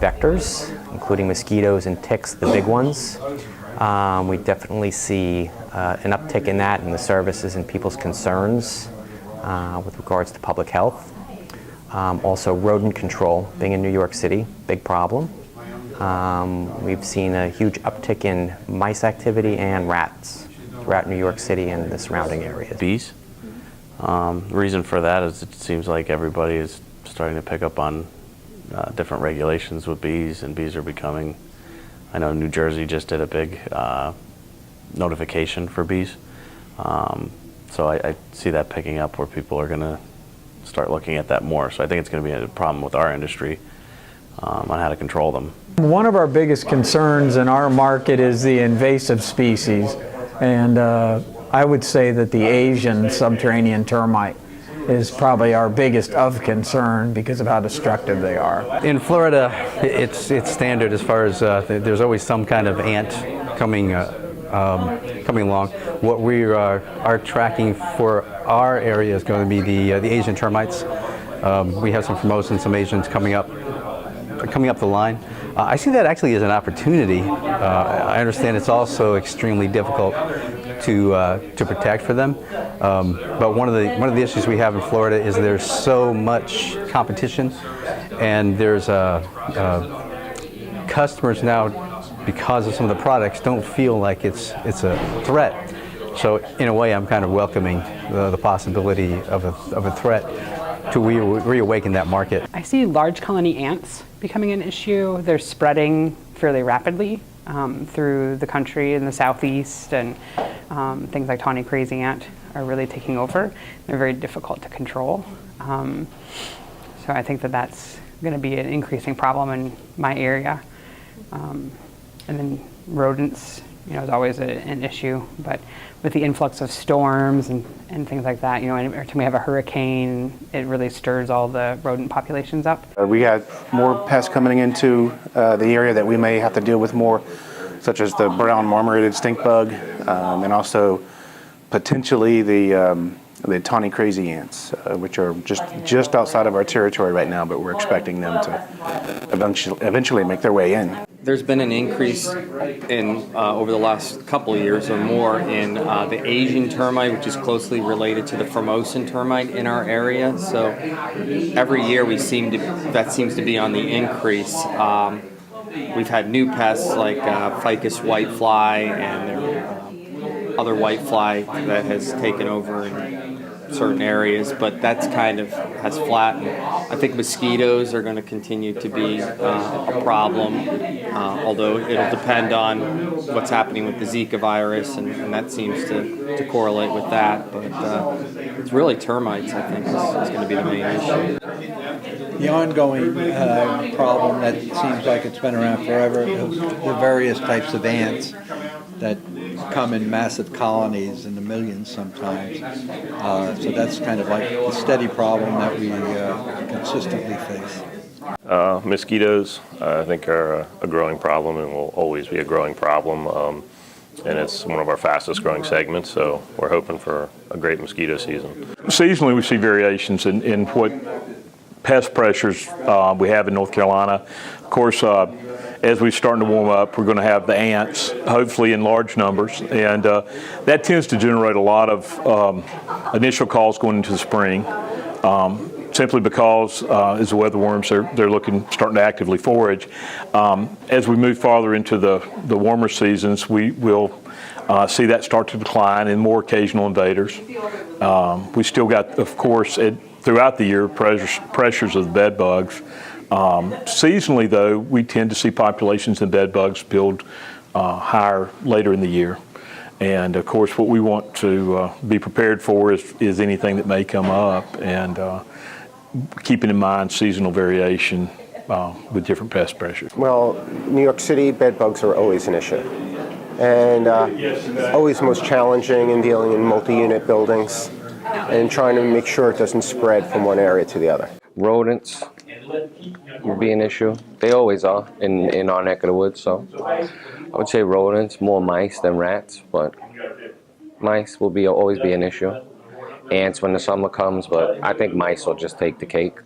vectors, including mosquitoes and ticks, the big ones. We definitely see an uptick in that in the services and people's concerns with regards to public health. Also rodent control, being in New York City, big problem. We've seen a huge uptick in mice activity and rats throughout New York City and the surrounding areas. Bees. The reason for that is it seems like everybody is starting to pick up on different regulations with bees, and bees are becoming, I know New Jersey just did a big notification for bees. So I see that picking up where people are going to start looking at that more. So I think it's going to be a problem with our industry on how to control them. One of our biggest concerns in our market is the invasive species, and I would say that the Asian subterranean termite is probably our biggest of concern because of how destructive they are. In Florida, it's standard as far as there's always some kind of ant coming along. What we are tracking for our area is going to be the Asian termites. We have some Formosan, some Asians coming up the line. I see that actually as an opportunity. I understand it's also extremely difficult to protect for them. But one of the issues we have in Florida is there's so much competition, and there's customers now, because of some of the products, don't feel like it's a threat. So in a way, I'm kind of welcoming the possibility of a threat to reawaken that market. I see large colony ants becoming an issue. They're spreading fairly rapidly through the country in the southeast, and things like tawny crazy ant are really taking over. They're very difficult to control. So I think that that's going to be an increasing problem in my area. And then rodents, is always an issue, but with the influx of storms and things like that, every time we have a hurricane, it really stirs all the rodent populations up. We had more pests coming into the area that we may have to deal with more, such as the brown marmorated stink bug, and also potentially the tawny crazy ants, which are just outside of our territory right now, but we're expecting them to eventually make their way in. There's been an increase in over the last couple of years or more in the Asian termite, which is closely related to the Formosan termite in our area. So every year that seems to be on the increase. We've had new pests like ficus whitefly and other whitefly that has taken over in certain areas, but that's kind of has flattened. I think mosquitoes are going to continue to be a problem, although it'll depend on what's happening with the Zika virus, and that seems to correlate with that. But it's really termites, I think, is going to be the main issue. The ongoing problem that seems like it's been around forever, the various types of ants that come in massive colonies in the millions sometimes. So that's kind of like the steady problem that we consistently face. Mosquitoes, I think, are a growing problem and will always be a growing problem. And it's one of our fastest growing segments, so we're hoping for a great mosquito season. Seasonally, we see variations in what pest pressures we have in North Carolina. Of course, as we're starting to warm up, we're going to have the ants, hopefully in large numbers, and that tends to generate a lot of initial calls going into the spring, simply because as the weatherworms, they're starting to actively forage. As we move farther into the warmer seasons, we will see that start to decline and more occasional invaders. We still got, of course, throughout the year, pressures of the bed bugs. Seasonally, though, we tend to see populations in bed bugs build higher later in the year. And, of course, what we want to be prepared for is anything that may come up, and keeping in mind seasonal variation with different pest pressures. Well, New York City, bed bugs are always an issue, and always most challenging in dealing in multi-unit buildings and trying to make sure it doesn't spread from one area to the other. Rodents will be an issue. They always are in our neck of the woods, so I would say rodents, more mice than rats, but mice will always be an issue. Ants when the summer comes, but I think mice will just take the cake.